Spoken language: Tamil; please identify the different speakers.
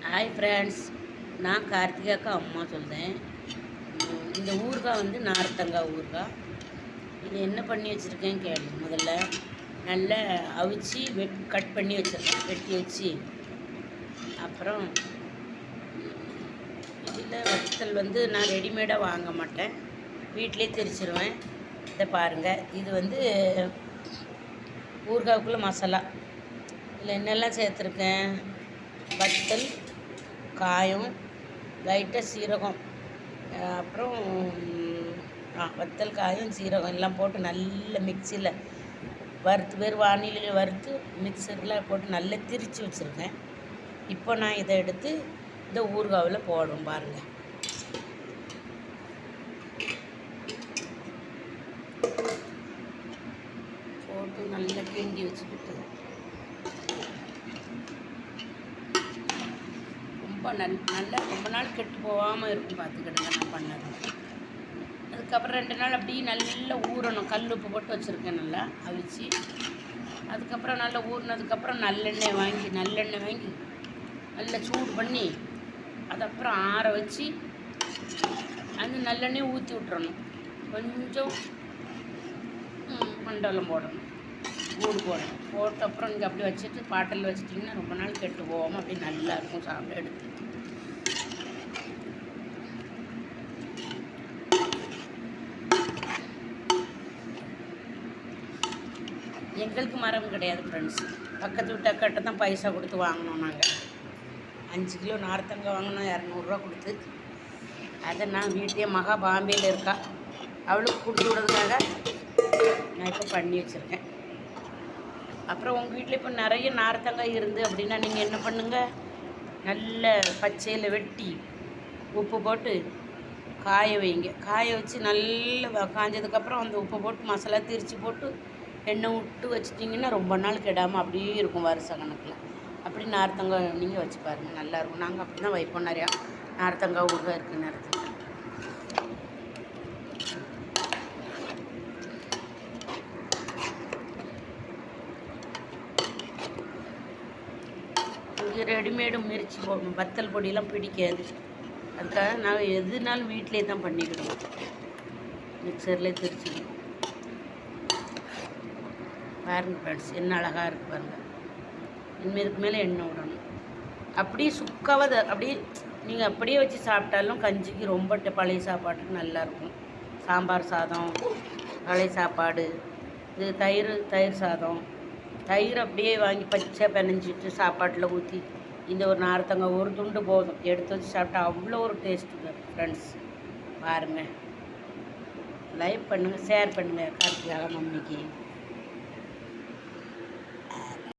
Speaker 1: ஹாய் ஃப்ரெண்ட்ஸ், நான் கார்த்திகாக்கா அம்மா சொல்கிறேன். இந்த ஊறுகாய் வந்து நார்த்தங்காய் ஊறுகாய். இது என்ன பண்ணி வச்சுருக்கேன் கேளு. முதல்ல நல்லா அவிச்சு கட் பண்ணி வச்சுருக்கேன், வெட்டி வச்சு. அப்புறம் இதில் வத்தல் வந்து நான் ரெடிமேடாக வாங்க மாட்டேன், வீட்டிலே திரிச்சிருவேன். இதை பாருங்கள், இது வந்து ஊறுகாய்க்குள்ளே மசாலா. இதில் என்னெல்லாம் சேர்த்துருக்கேன்: வத்தல், காயம், லைட்டாக சீரகம், அப்புறம் வத்தல், காயம், சீரகம் எல்லாம் போட்டு நல்ல மிக்சியில் வறுத்து, வானிலையில் வறுத்து மிக்சரில் போட்டு நல்லா திரித்து வச்சுருக்கேன். இப்போ நான் இதை எடுத்து இந்த ஊறுகாவில் போடுவோம் பாருங்கள். போட்டு நல்லா கிண்டி வச்சுக்கிட்டு ரொம்ப நாள் கெட்டு போகாமல் இருக்கும், பார்த்துக்கிடுங்க நான் பண்ணது. அதுக்கப்புறம் 2 நாள் அப்படியே நல்லா ஊறணும். கல் உப்பு போட்டு வச்சுருக்கேன், நல்லா அவிச்சு. அதுக்கப்புறம் நல்லா ஊறினதுக்கப்புறம் நல்லெண்ணெய் வாங்கி நல்லா சூடு பண்ணி அதுக்கப்புறம் ஆற வச்சு அந்த நல்லெண்ணெய் ஊற்றி விட்டுறணும். கொஞ்சம் மண்டலம் போடணும், ஊடு போடணும். போட்ட அப்புறம் இங்கே அப்படி வச்சுட்டு பாட்டில் வச்சுட்டிங்கன்னா ரொம்ப நாள் கெட்டு போகாமல் அப்படி நல்லாயிருக்கும் சாப்பிட எடுத்து. எங்களுக்கு மரம் கிடையாது ஃப்ரெண்ட்ஸ், பக்கத்து வீட்டு அக்காட்ட தான் பைசா கொடுத்து வாங்கினோம். நாங்கள் 5 கிலோ நார்த்தங்காய் வாங்கினோம் 200 கொடுத்து. அதை நான் வீட்டையே மகா பாம்பேயில் இருக்கா, அவளுக்கு கொடுத்து விடுறதுக்காக நான் இப்போ பண்ணி வச்சுருக்கேன். அப்புறம் உங்கள் வீட்டில் இப்போ நிறைய நார்த்தங்காய் இருந்து அப்படின்னா நீங்கள் என்ன பண்ணுங்கள், நல்ல பச்சையில் வெட்டி உப்பு போட்டு காய வைங்க. காய வச்சு நல்லா காஞ்சதுக்கப்புறம் அந்த உப்பு போட்டு மசாலா திரித்து போட்டு எண்ணெய் விட்டு வச்சிட்டிங்கன்னா ரொம்ப நாள் கெடாமல் அப்படியே இருக்கும், வருஷ கணக்கில். அப்படி நார்த்தங்காய் நீங்கள் வச்சு பாருங்கள், நல்லாயிருக்கும். நாங்கள் அப்படி தான் வைப்போம். நிறையா நார்த்தங்காய் ஊறுகாய் இருக்குது நேரத்தில். இங்கே ரெடிமேடு மிர்ச்சி போடணும், வத்தல் பொடியெல்லாம் பிடிக்காது. அதுக்காக நான் எதுனாலும் வீட்டிலே தான் பண்ணிக்கிடுவோம், மிக்சர்லேயே திரிச்சிக்கணும். பாருங்கள் ஃப்ரெண்ட்ஸ், என்ன அழகாக இருக்குது பாருங்கள். இனிமேலுக்கு மேலே எண்ணெய் விடணும். அப்படியே சுக்காவது அப்படியே நீங்கள் அப்படியே வச்சு சாப்பிட்டாலும் கஞ்சிக்கு ரொம்ப பழைய சாப்பாட்டுக்கு நல்லாயிருக்கும். சாம்பார் சாதம், பழைய சாப்பாடு, இது தயிர் சாதம். தயிர் அப்படியே வாங்கி பச்சை பிணைஞ்சிட்டு சாப்பாட்டில் ஊற்றி இந்த ஒரு நார்த்தங்காய் ஒரு துண்டு போதும், எடுத்து வச்சு சாப்பிட்டா அவ்வளோ ஒரு டேஸ்ட்டுங்க ஃப்ரெண்ட்ஸ். பாருங்கள், லைக் பண்ணுங்கள், ஷேர் பண்ணுங்கள் கார்த்திகா மம்மிக்கு.